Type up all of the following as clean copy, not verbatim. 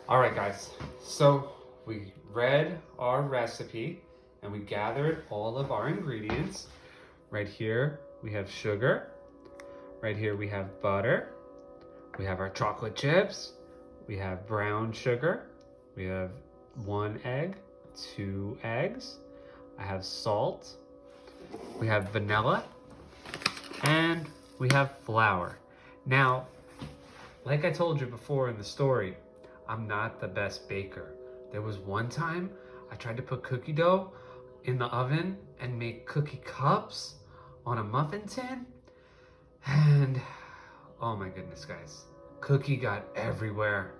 All right, guys. So we read our recipe and we gathered all of our ingredients. Right here, we have sugar. Right here, we have butter. We have our chocolate chips. We have brown sugar. We have 1 egg, 2 eggs. I have salt. We have vanilla. And we have flour. Now, like I told you before in the story, I'm not the best baker. There was one time I tried to put cookie dough in the oven and make cookie cups on a muffin tin. And oh my goodness, guys, cookie got everywhere.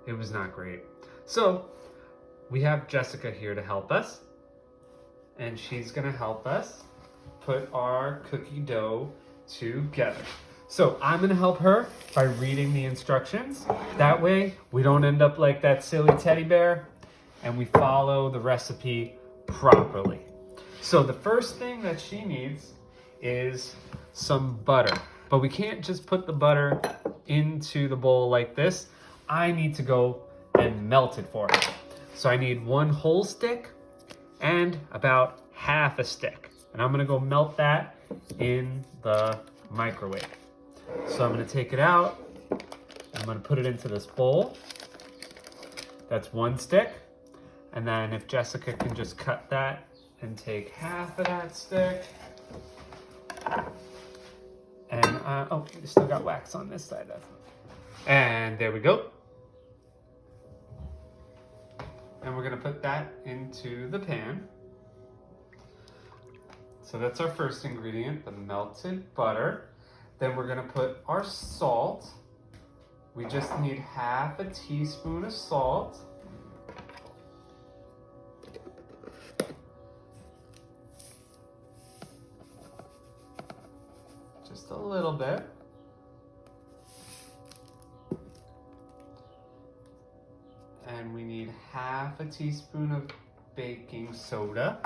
It was not great. So we have Jessica here to help us. And she's gonna help us put our cookie dough together. So I'm gonna help her by reading the instructions. That way we don't end up like that silly teddy bear and we follow the recipe properly. So the first thing that she needs is some butter. But we can't just put the butter into the bowl like this. I need to go and melt it for her. So I need 1 whole stick and about half a stick. And I'm gonna go melt that in the microwave. So I'm gonna take it out. I'm gonna put it into this bowl. That's 1 stick. And then if Jessica can just cut that and take half of that stick. And, oh, you still got wax on this side. And there we go. And we're gonna put that into the pan. So that's our first ingredient, the melted butter. Then we're gonna put our salt. We just need half a teaspoon of salt. Just a little bit. And we need half a teaspoon of baking soda.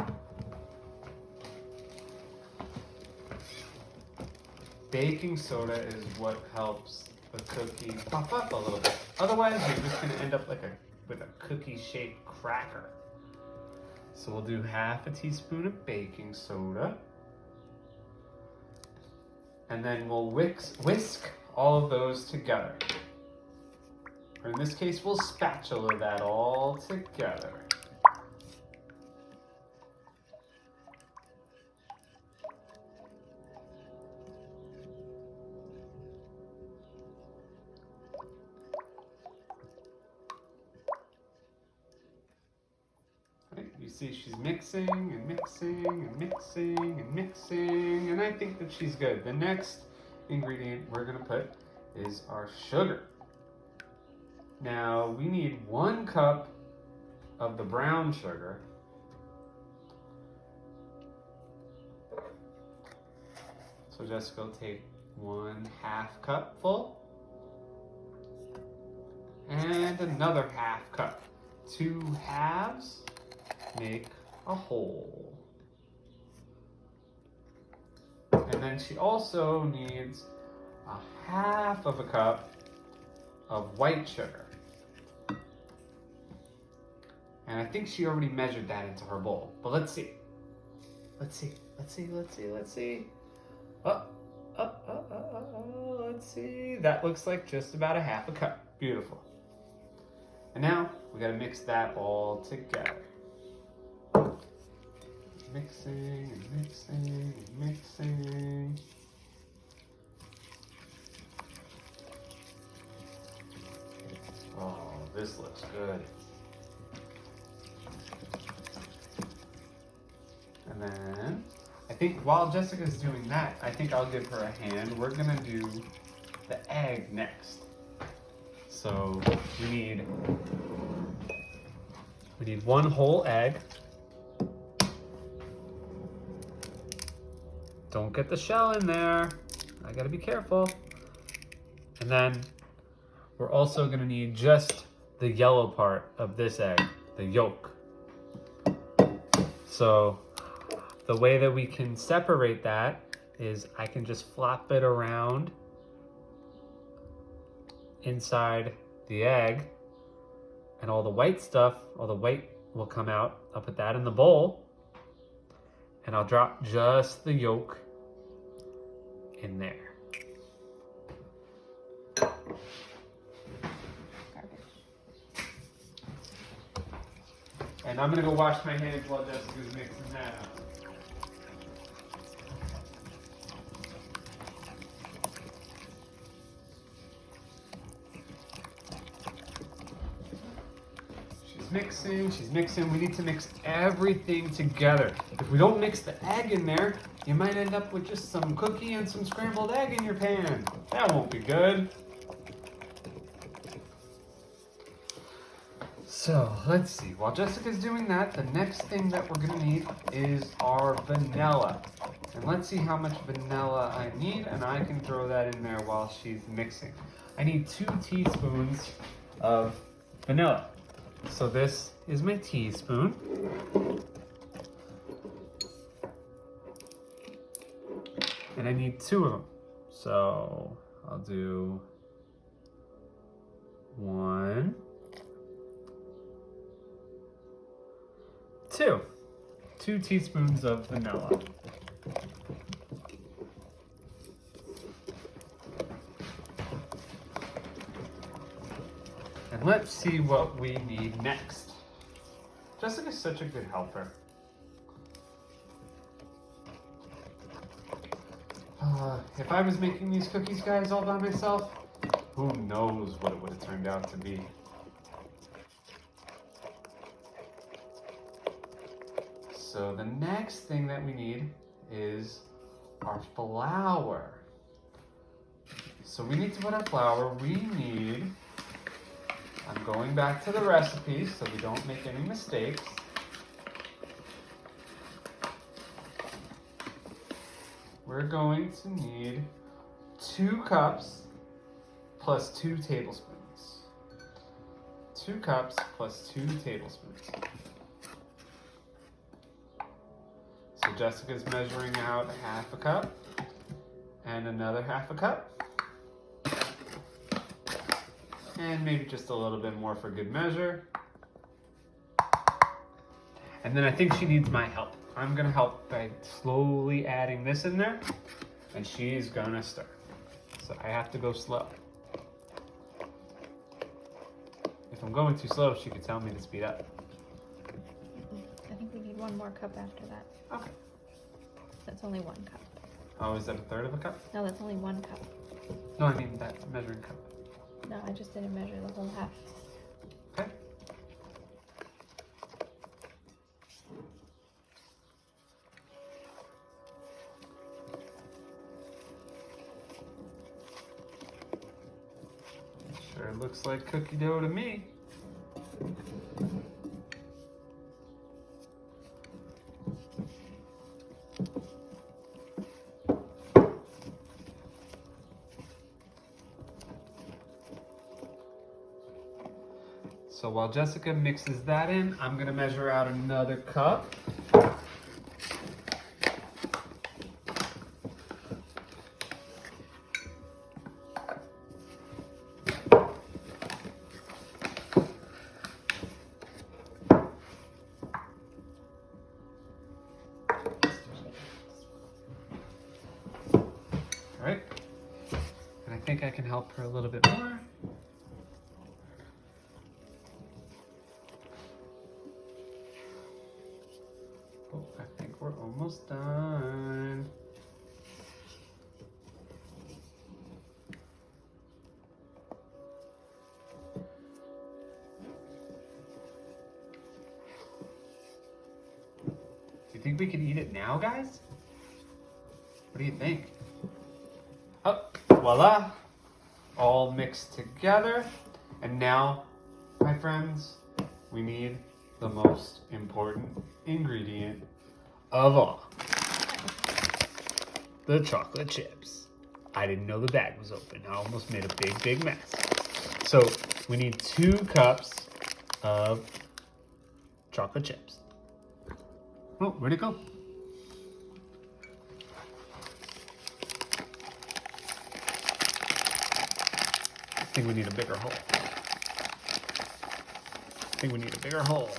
Baking soda is what helps the cookie puff up a little bit. Otherwise, you're just gonna end up with a cookie-shaped cracker. So we'll do half a teaspoon of baking soda. And then we'll whisk all of those together. Or in this case, we'll spatula that all together. You see she's mixing and mixing and mixing and mixing, and I think that she's good. The next ingredient we're gonna put is our sugar. Now we need 1 cup of the brown sugar. So Jessica will take 1/2 cup full. And another 1/2 cup. 2 halves make a whole. And then she also needs 1/2 of a cup of white sugar. And I think she already measured that into her bowl. But let's see. Let's see. Let's see. Let's see. Let's see. Let's see. That looks like just about 1/2 cup. Beautiful. And now we gotta mix that all together. Mixing and mixing and mixing. Oh, this looks good. And then, I think while Jessica's doing that, I think I'll give her a hand. We're gonna do the egg next. So we need 1 whole egg. Don't get the shell in there. I gotta be careful. And then we're also gonna need just the yellow part of this egg, the yolk. So the way that we can separate that is I can just flop it around inside the egg And all the white stuff, all the white will come out. I'll put that in the bowl. And I'll drop just the yolk in there. And I'm gonna go wash my hands while Jessica's mixing that up. She's mixing. We need to mix everything together. If we don't mix the egg in there, you might end up with just some cookie and some scrambled egg in your pan. That won't be good. So let's see, while Jessica's doing that, the next thing that we're gonna need is our vanilla. And let's see how much vanilla I need, and I can throw that in there while she's mixing. I need 2 teaspoons of vanilla. So this is my teaspoon. And I need 2 of them. So I'll do 1, 2 teaspoons of vanilla. And let's see what we need next. Jessica's such a good helper. If I was making these cookies, guys, all by myself, who knows what it would have turned out to be. So the next thing that we need is our flour. So we need to put our flour. We need, I'm going back to the recipe so we don't make any mistakes. We're going to need 2 cups plus 2 tablespoons. 2 cups plus 2 tablespoons. So Jessica's measuring out 1/2 cup and another 1/2 cup. And maybe just a little bit more for good measure. And then I think she needs my help. I'm gonna help by slowly adding this in there, and she's gonna stir. So I have to go slow. If I'm going too slow, she could tell me to speed up. I think we need 1 more cup after that. Okay. That's only 1 cup. Oh, is that 1/3 of a cup? No, that's only 1 cup. No, I mean that measuring cup. No, I just didn't measure the whole half. Okay. Sure looks like cookie dough to me. So while Jessica mixes that in, I'm gonna measure out another cup. All right, and I think I can help her a little bit more. Oh, I think we're almost done. Do you think we can eat it now, guys? What do you think? Oh, voila. All mixed together. And now, my friends, we need the most important ingredient of all. The chocolate chips. I didn't know the bag was open. I almost made a big mess. So we need 2 cups of chocolate chips. Oh, where'd it go? I think we need a bigger hole. think we need a bigger hole.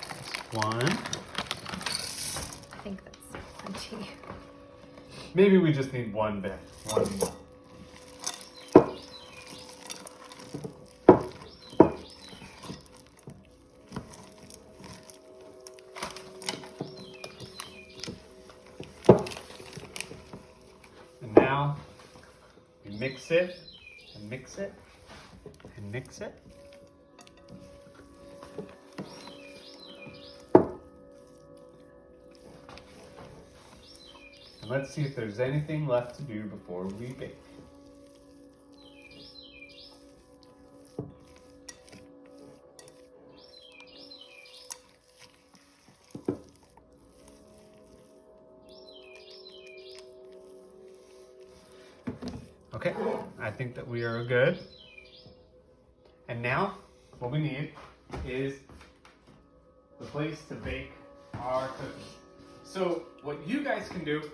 That's one. I think that's plenty. Maybe we just need one bit. One. And now we mix it and mix it and mix it. And let's see if there's anything left to do before we bake. Okay, I think that we are good. And now what we need is the place to bake our cookies. So what you guys can do,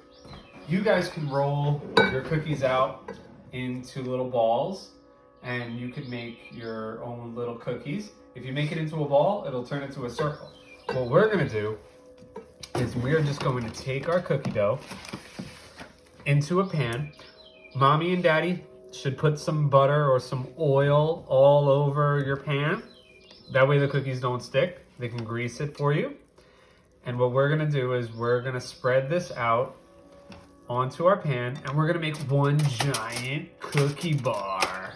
you guys can roll your cookies out into little balls and you can make your own little cookies. If you make it into a ball, it'll turn into a circle. What we're gonna do is we're just going to take our cookie dough into a pan. Mommy and Daddy should put some butter or some oil all over your pan. That way the cookies don't stick. They can grease it for you. And what we're gonna do is we're gonna spread this out onto our pan and we're gonna make one giant cookie bar.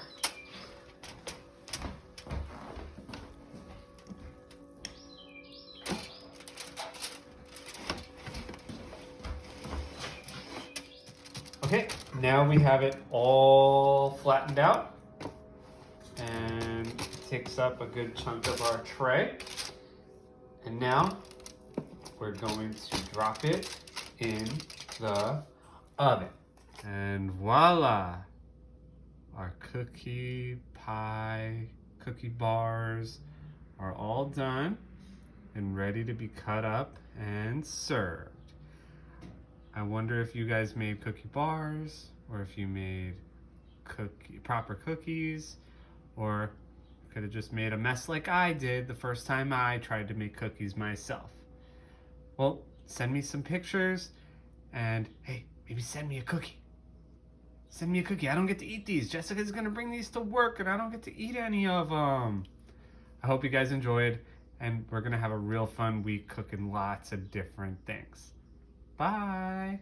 Okay, now we have it all flattened out and it takes up a good chunk of our tray. And now we're going to drop it in the oven. And voila! Our cookie pie, cookie bars are all done and ready to be cut up and served. I wonder if you guys made cookie bars, or if you made proper cookies, or could have just made a mess like I did the first time I tried to make cookies myself. Well, send me some pictures, and hey, maybe send me a cookie. Send me a cookie. I don't get to eat these. Jessica's gonna bring these to work, and I don't get to eat any of them. I hope you guys enjoyed, and we're gonna have a real fun week cooking lots of different things. Bye.